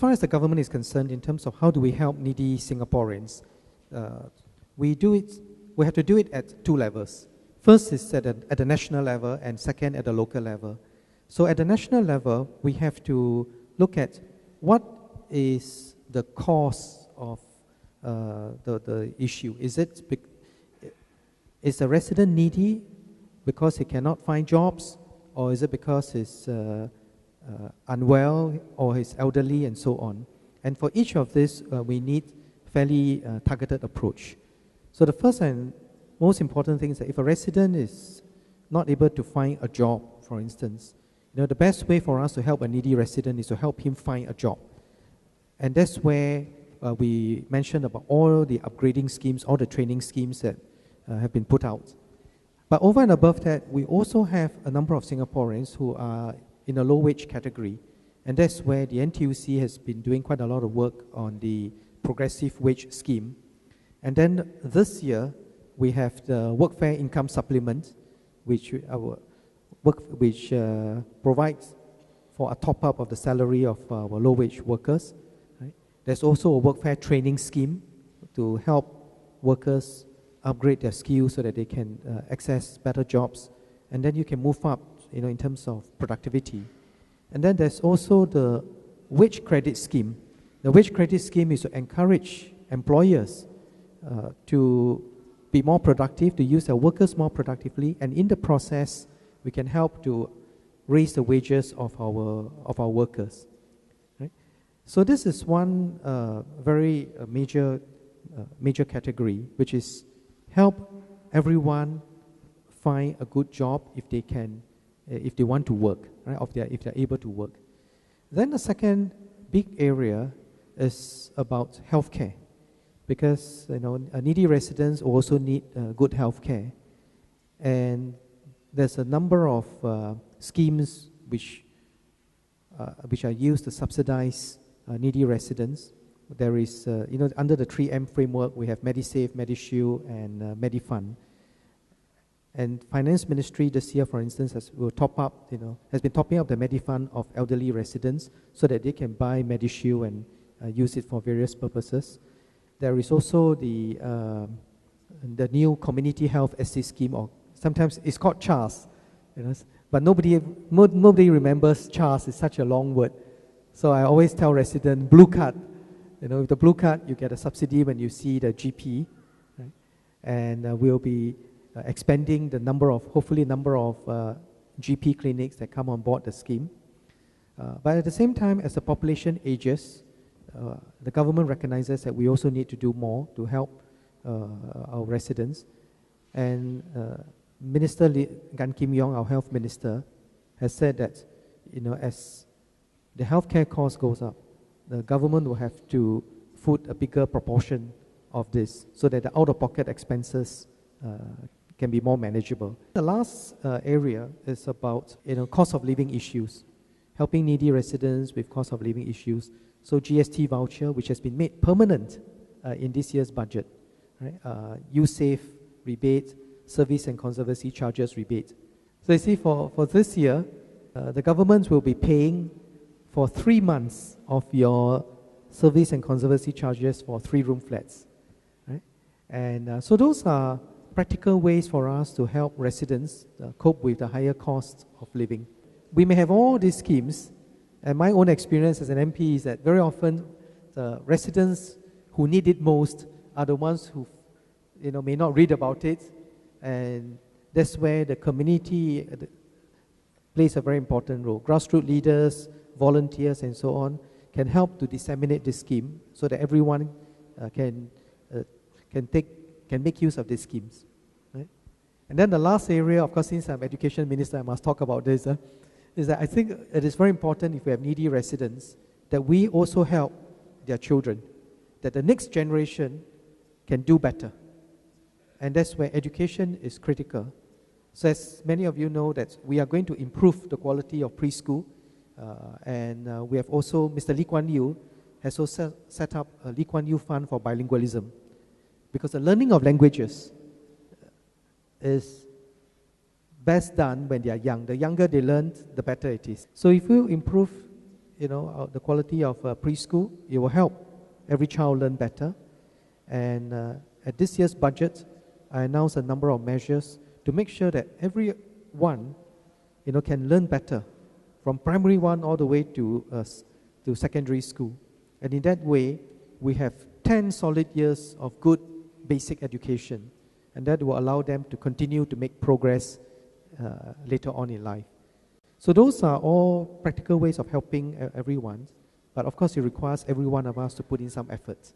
far as the government is concerned, in terms of how do we help needy Singaporeans, we have to do it at two levels. First is at the national level, and second at the local level. So at the national level, we have to look at what is the cause of the issue. Is the resident needy because he cannot find jobs, or is it because he's unwell or he's elderly and so on? And for each of this, we need fairly targeted approach. So the first and most important thing is that if a resident is not able to find a job, for instance, the best way for us to help a needy resident is to help him find a job. And that's where we mentioned about all the upgrading schemes, all the training schemes that have been put out. But over and above that, we also have a number of Singaporeans who are in a low-wage category. And that's where the NTUC has been doing quite a lot of work on the progressive wage scheme. And then this year, we have the Workfare Income Supplement, which provides for a top-up of the salary of our low-wage workers. Right? There's also a Workfare training scheme to help workers upgrade their skills so that they can access better jobs. And then you can move up, in terms of productivity. And then there's also the wage credit scheme. The wage credit scheme is to encourage employers to be more productive, to use their workers more productively, and in the process, we can help to raise the wages of our workers. Right? So this is one very major category, which is help everyone find a good job if they can, if they want to work, right? If they're able to work. Then the second big area is about healthcare, because needy residents also need good healthcare, and there's a number of schemes which are used to subsidize needy residents. There is, under the 3M framework, we have MediSave, MediShield, and MediFund. And Finance Ministry this year, for instance, has been topping up the MediFund of elderly residents so that they can buy MediShield and use it for various purposes. There is also the new Community Health Assist Scheme, or sometimes it's called CHARS, but nobody remembers CHARS. It's such a long word. So I always tell residents, Blue Card. With the Blue Card, you get a subsidy when you see the GP, right? And we'll be expanding hopefully a number of GP clinics that come on board the scheme. But at the same time, as the population ages, the government recognizes that we also need to do more to help our residents. And Minister Gan Kim Yong, our health minister, has said that, as the healthcare cost goes up, the government will have to foot a bigger proportion of this so that the out-of-pocket expenses can be more manageable. The last area is about cost of living issues, helping needy residents with cost of living issues. So GST voucher, which has been made permanent in this year's budget, right? USAVE rebate, service and conservancy charges rebate. So you see, for this year, the government will be paying for 3 months of your service and conservancy charges for 3-room flats, right? And so those are practical ways for us to help residents cope with the higher costs of living. We may have all these schemes, and my own experience as an MP is that very often the residents who need it most are the ones who may not read about it, and that's where the community plays a very important role. Grassroots leaders, volunteers, and so on can help to disseminate this scheme so that everyone can make use of these schemes. Right? And then the last area, of course, since I'm Education Minister, I must talk about this, is that I think it is very important if we have needy residents that we also help their children, that the next generation can do better. And that's where education is critical. So as many of you know, that we are going to improve the quality of preschool, and we have also, Mr. Lee Kuan Yew has also set up a Lee Kuan Yew Fund for bilingualism, because the learning of languages is best done when they are young. The younger they learn, the better it is. So if you improve, the quality of preschool. It will help every child learn better. And at this year's budget, I announced a number of measures to make sure that everyone, can learn better from primary one all the way to secondary school. And in that way, we have 10 solid years of good basic education, and that will allow them to continue to make progress later on in life. So those are all practical ways of helping everyone, but of course it requires every one of us to put in some efforts.